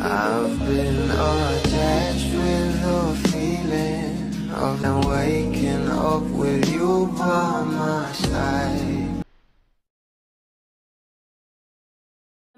I've been attached with the feeling of now waking up with you by my side.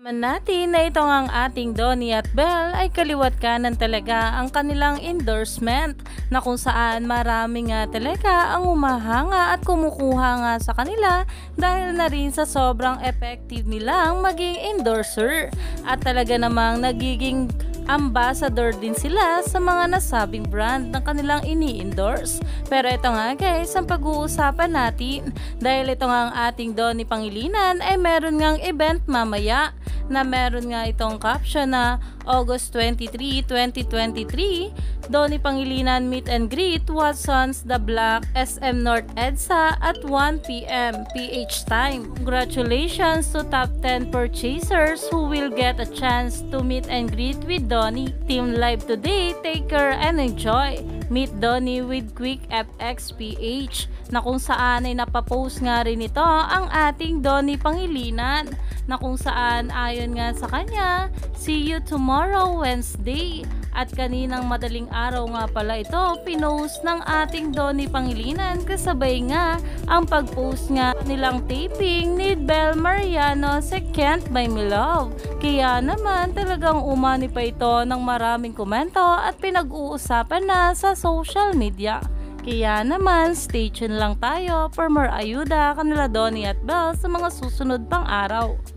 Naman natin na ito ang ating Donnie at Belle ay kaliwat kanan talaga ang kanilang endorsement na kung saan marami nga talaga ang umahanga at kumukuha nga sa kanila dahil na rin sa sobrang effective nilang maging endorser at talaga namang nagiging ambassador din sila sa mga nasabing brand ng kanilang ini-endorse. Pero ito nga guys, ang pag-uusapan natin dahil ito nga ang ating Donnie Pangilinan ay meron ngang event mamaya na meron nga itong caption na August 23, 2023, Donnie Pangilinan Meet and Greet Watson's The Block SM North EDSA at 1 PM PH time. Congratulations to top 10 purchasers who will get a chance to meet and greet with Donnie. Team live today, take care and enjoy. Meet Donnie with Quick FX PH na kung saan ay napapost nga rin ito ang ating Donnie Pangilinan na kung saan ayon nga sa kanya, see you tomorrow Wednesday. At kaninang madaling araw nga pala ito, pinost ng ating Donnie Pangilinan kasabay nga ang pag-post nga nilang taping ni Belle Mariano sa Can't Buy Me Love. Kaya naman talagang umani pa ito ng maraming komento at pinag-uusapan na sa social media. Kaya naman, stay tuned lang tayo for more ayuda kanila Donnie at Belle sa mga susunod pang araw.